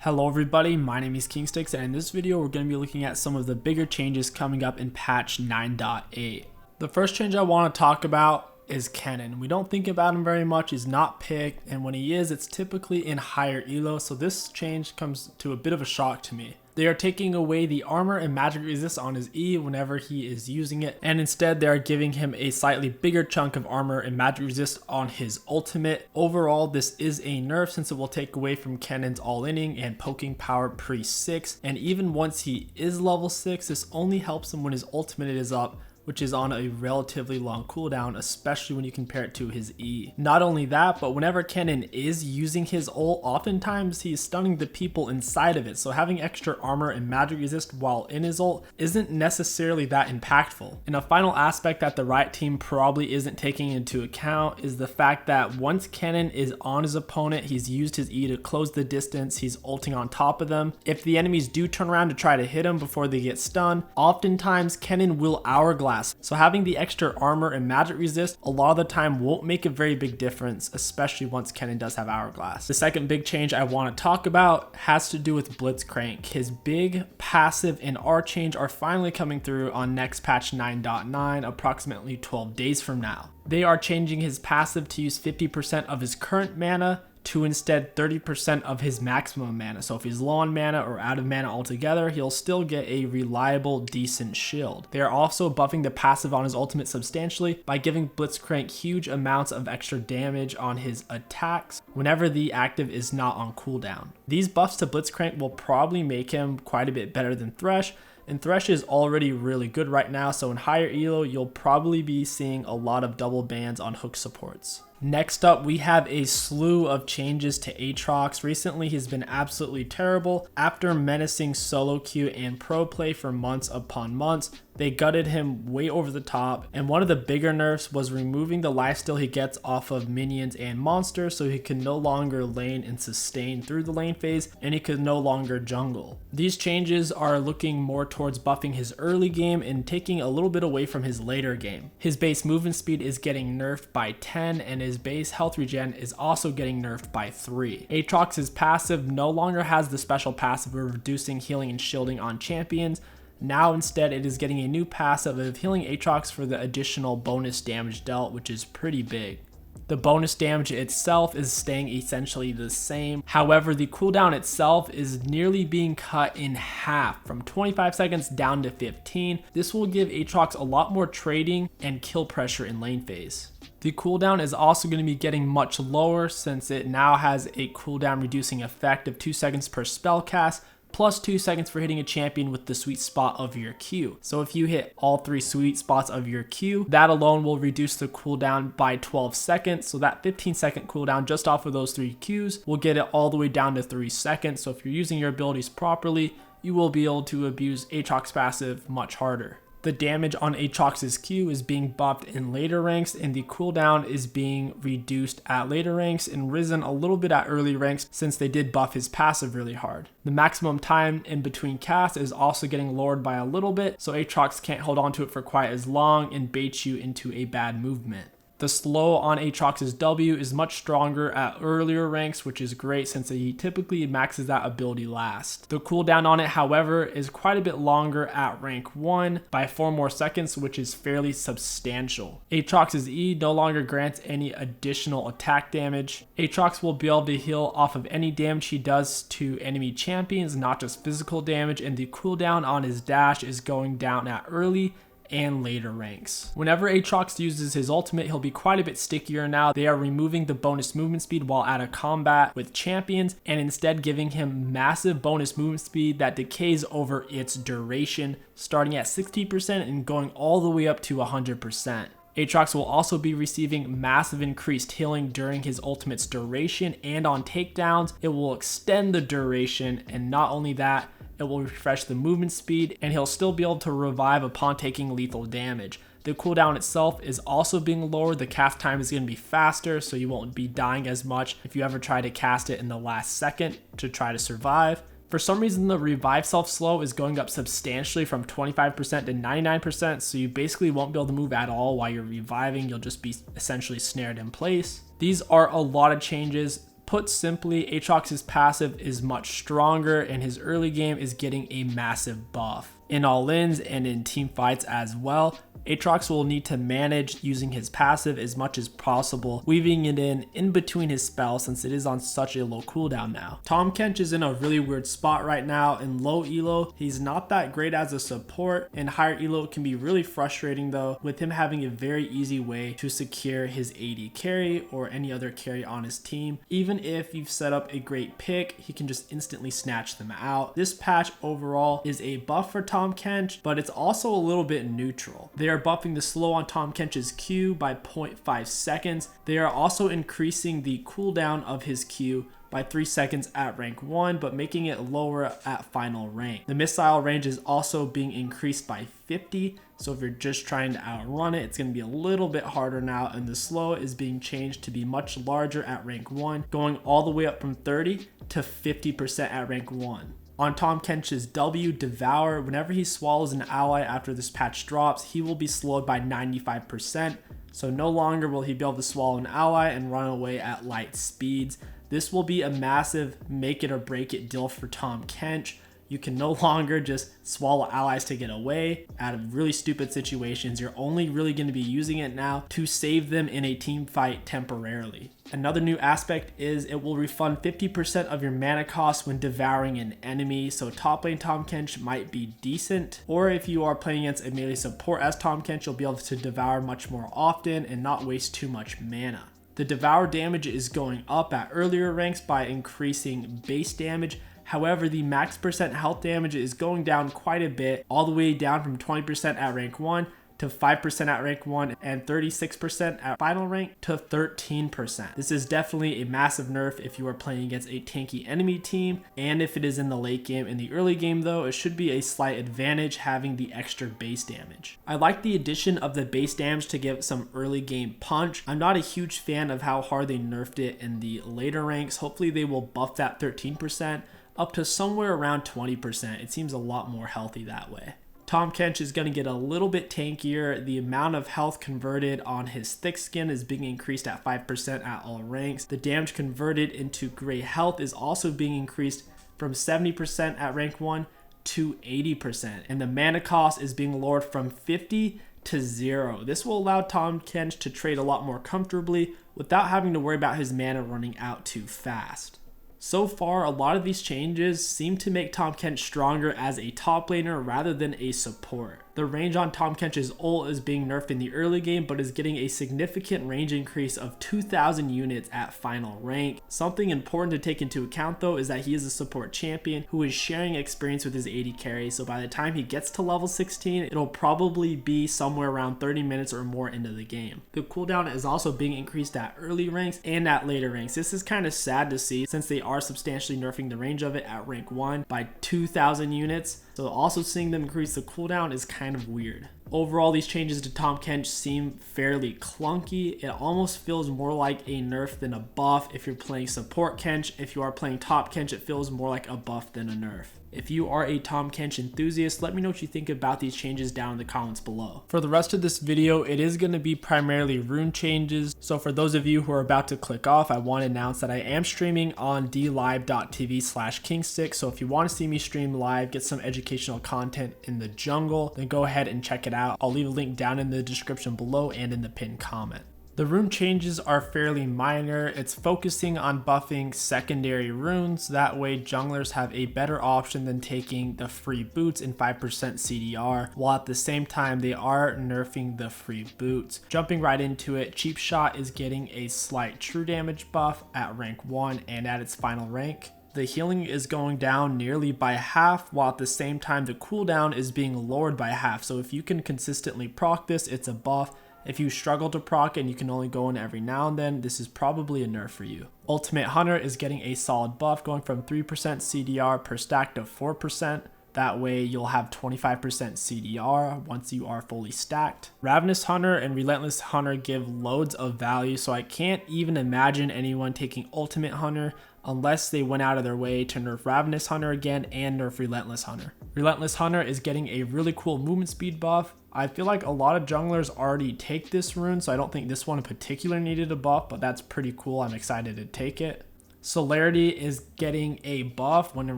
Hello everybody, my name is KingStix, and in this video we're going to be looking at some of the bigger changes coming up in patch 9.8. The first change I want to talk about is Kennen. We don't think about him very much, he's not picked, and when he is, it's typically in higher elo, so this change comes to a bit of a shock to me. They are taking away the armor and magic resist on his E whenever he is using it, and instead they are giving him a slightly bigger chunk of armor and magic resist on his ultimate. Overall, this is a nerf since it will take away from Kennen's all-inning and poking power pre-6, and even once he is level 6, this only helps him when his ultimate is up, which is on a relatively long cooldown, especially when you compare it to his E. Not only that, but whenever Kennen is using his ult, oftentimes he's stunning the people inside of it, so having extra armor and magic resist while in his ult isn't necessarily that impactful. And a final aspect that the Riot team probably isn't taking into account is the fact that once Kennen is on his opponent, he's used his E to close the distance, he's ulting on top of them. If the enemies do turn around to try to hit him before they get stunned, oftentimes Kennen will hourglass. So having the extra armor and magic resist a lot of the time won't make a very big difference, especially once Kennen does have hourglass. The second big change I want to talk about has to do with Blitzcrank. His big passive and R change are finally coming through on next patch 9.9, approximately 12 days from now. They are changing his passive to use 50% of his current mana to instead 30% of his maximum mana. So if he's low on mana or out of mana altogether, he'll still get a reliable, decent shield. They are also buffing the passive on his ultimate substantially by giving Blitzcrank huge amounts of extra damage on his attacks whenever the active is not on cooldown. These buffs to Blitzcrank will probably make him quite a bit better than Thresh, and Thresh is already really good right now, so in higher elo, you'll probably be seeing a lot of double bans on hook supports. Next up, we have a slew of changes to Aatrox. Recently, he's been absolutely terrible. After menacing solo queue and pro play for months upon months, they gutted him way over the top, and one of the bigger nerfs was removing the lifesteal he gets off of minions and monsters, so he could no longer lane and sustain through the lane phase, and he could no longer jungle. These changes are looking more towards buffing his early game and taking a little bit away from his later game. His base movement speed is getting nerfed by 10, and his base health regen is also getting nerfed by 3. Aatrox's passive no longer has the special passive of reducing healing and shielding on champions. Now instead it is getting a new passive of healing Aatrox for the additional bonus damage dealt, which is pretty big. The bonus damage itself is staying essentially the same. However, the cooldown itself is nearly being cut in half, from 25 seconds down to 15. This will give Aatrox a lot more trading and kill pressure in lane phase. The cooldown is also going to be getting much lower since it now has a cooldown reducing effect of 2 seconds per spell cast, plus 2 seconds for hitting a champion with the sweet spot of your Q. So if you hit all 3 sweet spots of your Q, that alone will reduce the cooldown by 12 seconds. So that 15-second cooldown just off of those 3 Qs will get it all the way down to 3 seconds. So if you're using your abilities properly, you will be able to abuse Aatrox passive much harder. The damage on Aatrox's Q is being buffed in later ranks, and the cooldown is being reduced at later ranks and risen a little bit at early ranks since they did buff his passive really hard. The maximum time in between casts is also getting lowered by a little bit, so Aatrox can't hold on to it for quite as long and bait you into a bad movement. The slow on Aatrox's W is much stronger at earlier ranks, which is great since he typically maxes that ability last. The cooldown on it, however, is quite a bit longer at rank 1 by 4 more seconds, which is fairly substantial. Aatrox's E no longer grants any additional attack damage. Aatrox will be able to heal off of any damage he does to enemy champions, not just physical damage, and the cooldown on his dash is going down at early and later ranks. Whenever Aatrox uses his ultimate, he'll be quite a bit stickier now. They are removing the bonus movement speed while at a combat with champions and instead giving him massive bonus movement speed that decays over its duration, starting at 60% and going all the way up to 100%. Aatrox will also be receiving massive increased healing during his ultimate's duration, and on takedowns, it will extend the duration, and not only that, it will refresh the movement speed, and he'll still be able to revive upon taking lethal damage. The cooldown itself is also being lowered. The cast time is going to be faster, so you won't be dying as much if you ever try to cast it in the last second to try to survive. For some reason, the revive self slow is going up substantially from 25% to 99%, so you basically won't be able to move at all while you're reviving. You'll just be essentially snared in place. These are a lot of changes. Put simply, Aatrox's passive is much stronger and his early game is getting a massive buff. In all-ins and in team fights as well, Aatrox will need to manage using his passive as much as possible, weaving it in between his spells since it is on such a low cooldown now. Tahm Kench is in a really weird spot right now. In low elo, he's not that great as a support, and higher elo can be really frustrating though, with him having a very easy way to secure his AD carry or any other carry on his team. Even if you've set up a great pick, he can just instantly snatch them out. This patch overall is a buff for Tahm Kench, but it's also a little bit neutral. They are buffing the slow on Tahm Kench's Q by 0.5 seconds. They are also increasing the cooldown of his Q by 3 seconds at rank 1, but making it lower at final rank. The missile range is also being increased by 50, so if you're just trying to outrun it, it's going to be a little bit harder now, and the slow is being changed to be much larger at rank 1, going all the way up from 30 to 50% at rank 1. On Tahm Kench's W, Devour, whenever he swallows an ally after this patch drops, he will be slowed by 95%, so no longer will he be able to swallow an ally and run away at light speeds. This will be a massive make it or break it deal for Tahm Kench. You can no longer just swallow allies to get away out of really stupid situations. You're only really going to be using it now to save them in a team fight temporarily. Another new aspect is it will refund 50% of your mana cost when devouring an enemy, so top lane Tahm Kench might be decent, or if you are playing against a melee support as Tahm Kench, you'll be able to devour much more often and not waste too much mana. The devour damage is going up at earlier ranks by increasing base damage. However, the max percent health damage is going down quite a bit, all the way down from 20% at rank 1 to 5% at rank 1 and 36% at final rank to 13%. This is definitely a massive nerf if you are playing against a tanky enemy team, and if it is in the late game. In the early game though, it should be a slight advantage having the extra base damage. I like the addition of the base damage to give some early game punch. I'm not a huge fan of how hard they nerfed it in the later ranks. Hopefully they will buff that 13% up to somewhere around 20%. It seems a lot more healthy that way. Tahm Kench is going to get a little bit tankier. The amount of health converted on his thick skin is being increased at 5% at all ranks. The damage converted into gray health is also being increased from 70% at rank 1 to 80%. And the mana cost is being lowered from 50 to 0. This will allow Tahm Kench to trade a lot more comfortably without having to worry about his mana running out too fast. So far, a lot of these changes seem to make Tahm Kench stronger as a top laner rather than a support. The range on Tahm Kench's ult is being nerfed in the early game, but is getting a significant range increase of 2,000 units at final rank. Something important to take into account though is that he is a support champion who is sharing experience with his AD carry, so by the time he gets to level 16, it'll probably be somewhere around 30 minutes or more into the game. The cooldown is also being increased at early ranks and at later ranks. This is kind of sad to see since they are substantially nerfing the range of it at rank 1 by 2,000 units. So also seeing them increase the cooldown is kind of weird. Overall, these changes to Tahm Kench seem fairly clunky. It almost feels more like a nerf than a buff if you're playing support Kench. If you are playing top Kench, it feels more like a buff than a nerf. If you are a Tahm Kench enthusiast, let me know what you think about these changes down in the comments below. For the rest of this video, it is going to be primarily rune changes. So for those of you who are about to click off, I want to announce that I am streaming on dlive.tv/KingStix. So if you want to see me stream live, get some educational content in the jungle, then go ahead and check it out. I'll leave a link down in the description below and in the pinned comment. The rune changes are fairly minor. It's focusing on buffing secondary runes. That way junglers have a better option than taking the free boots in 5% CDR, while at the same time they are nerfing the free boots. Jumping right into it, Cheap Shot is getting a slight true damage buff at rank 1 and at its final rank. The healing is going down nearly by half, while at the same time the cooldown is being lowered by half. So if you can consistently proc this, it's a buff. If you struggle to proc and you can only go in every now and then, this is probably a nerf for you. Ultimate Hunter is getting a solid buff, going from 3% CDR per stack to 4%. That way you'll have 25% CDR once you are fully stacked. Ravenous Hunter and Relentless Hunter give loads of value, so I can't even imagine anyone taking Ultimate Hunter unless they went out of their way to nerf Ravenous Hunter again and nerf Relentless Hunter. Relentless Hunter is getting a really cool movement speed buff. I feel like a lot of junglers already take this rune, so I don't think this one in particular needed a buff, but that's pretty cool. I'm excited to take it. Celerity is getting a buff when in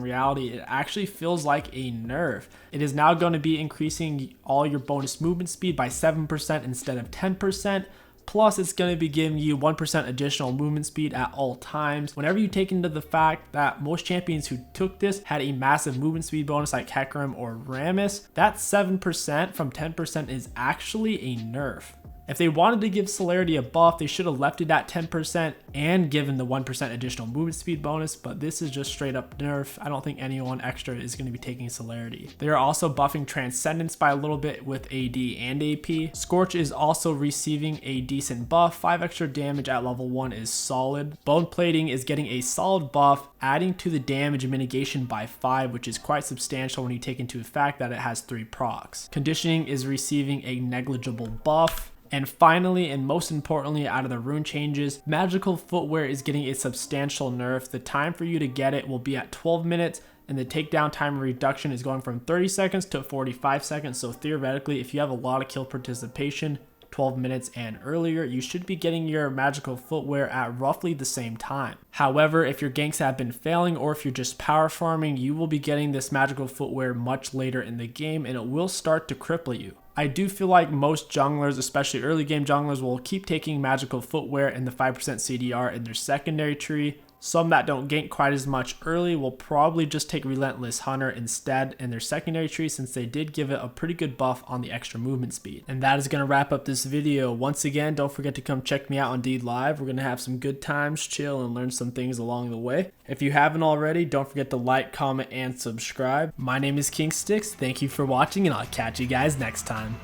reality it actually feels like a nerf. It is now going to be increasing all your bonus movement speed by 7% instead of 10%. Plus, it's going to be giving you 1% additional movement speed at all times. Whenever you take into the fact that most champions who took this had a massive movement speed bonus like Hecarim or Rammus, that 7% from 10% is actually a nerf. If they wanted to give Celerity a buff, they should have left it at 10% and given the 1% additional movement speed bonus, but this is just straight up nerf. I don't think anyone extra is going to be taking Celerity. They are also buffing Transcendence by a little bit with AD and AP. Scorch is also receiving a decent buff. 5 extra damage at level 1 is solid. Bone Plating is getting a solid buff, adding to the damage mitigation by 5, which is quite substantial when you take into fact that it has 3 procs. Conditioning is receiving a negligible buff. And finally, and most importantly, out of the rune changes, magical footwear is getting a substantial nerf. The time for you to get it will be at 12 minutes, and the takedown time reduction is going from 30 seconds to 45 seconds. So theoretically, if you have a lot of kill participation, 12 minutes and earlier, you should be getting your magical footwear at roughly the same time. However, if your ganks have been failing or if you're just power farming, you will be getting this magical footwear much later in the game, and it will start to cripple you. I do feel like most junglers, especially early game junglers, will keep taking magical footwear and the 5% CDR in their secondary tree. Some that don't gank quite as much early will probably just take Relentless Hunter instead in their secondary tree, since they did give it a pretty good buff on the extra movement speed. And that is going to wrap up this video. Once again, don't forget to come check me out on Deed Live. We're going to have some good times, chill, and learn some things along the way. If you haven't already, don't forget to like, comment, and subscribe. My name is KingStix. Thank you for watching, and I'll catch you guys next time.